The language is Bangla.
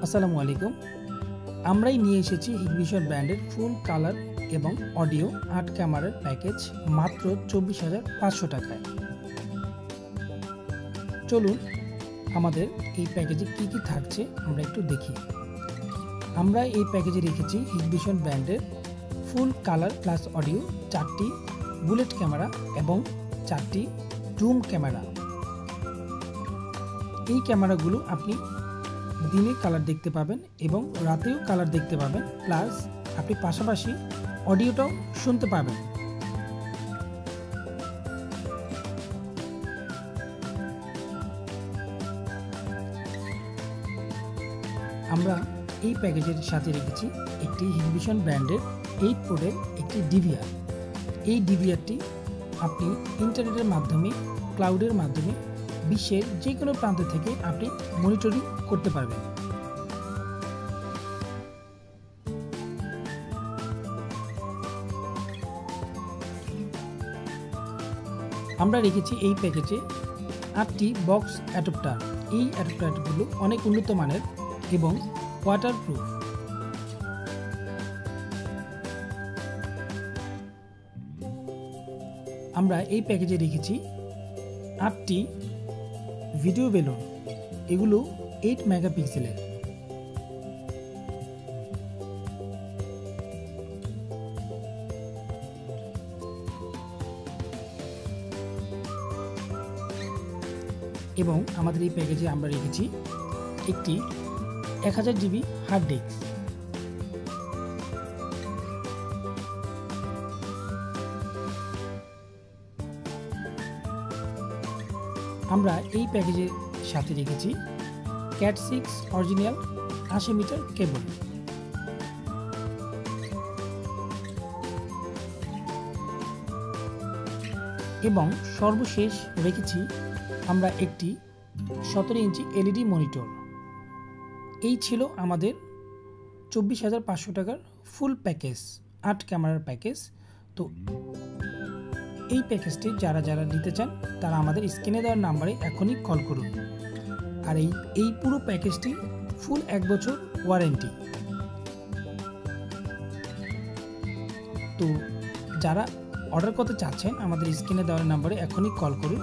আসসালামু আলাইকুম। আমরাই নিয়ে এসেছি হিগভিশন ব্র্যান্ডের ফুল কালার এবং অডিও 8 ক্যামেরার প্যাকেজ মাত্র 24,500 টাকায়। চলুন আমাদের এই প্যাকেজে কি কি থাকছে আমরা একটু দেখি। আমরা এই প্যাকেজে রেখেছি হিগভিশন ব্র্যান্ডের ফুল কালার প্লাস অডিও 4টি বুলেট ক্যামেরা এবং 4টি জুম ক্যামেরা। এই ক্যামেরাগুলো আপনি দিনে কালার দেখতে পাবেন এবং রাতেও কালার দেখতে পাবেন, প্লাস আপনি পাশাপাশি অডিওটাও শুনতে পাবেন। আমরা এই প্যাকেজের সাথে রেখেছি একটি হিগভিশন ব্র্যান্ডের 8 পোর্টের একটি ডিভিআর। এই ডিভিআরটি আপনি ইন্টারনেটের মাধ্যমে, ক্লাউডের মাধ্যমে বিশ্বের যে কোনো প্রান্ত থেকে আপনি মনিটরিং করতে পারবেন। আমরা রেখেছি এই প্যাকেজে 8টি বক্স অ্যাডাপ্টার। এই অ্যাডাপ্টারগুলো অনেক উন্নত মানের এবং ওয়াটারপ্রুফ। আমরা এই প্যাকেজে রেখেছি 8টি ভিডিও বেলুন। এগুলো 8 মেগাপিক্সেলের। এবং আমাদের এই প্যাকেজে আমরা রেখেছি একটি 1000 জিবি হার্ড ডিস্ক। আমরা এই প্যাকেজের সাথে রেখেছি ক্যাট 6 অরিজিনাল 80 মিটার কেবল। এবং সর্বশেষ রেখেছি আমরা একটি 17 ইঞ্চি এলইডি মনিটর। এই ছিল আমাদের 24,500 টাকার ফুল প্যাকেজ, 8 ক্যামেরার প্যাকেজ। তো এই প্যাকেজটি যারা যারা নিতে চান তারা আমাদের স্ক্রিনে দেওয়ার নাম্বারে এখনই কল করুন। আর এই পুরো প্যাকেজটি ফুল 1 বছর ওয়ারেন্টি। তো যারা অর্ডার করতে চাচ্ছেন আমাদের স্ক্রিনে দেওয়ার নাম্বারে এখনই কল করুন।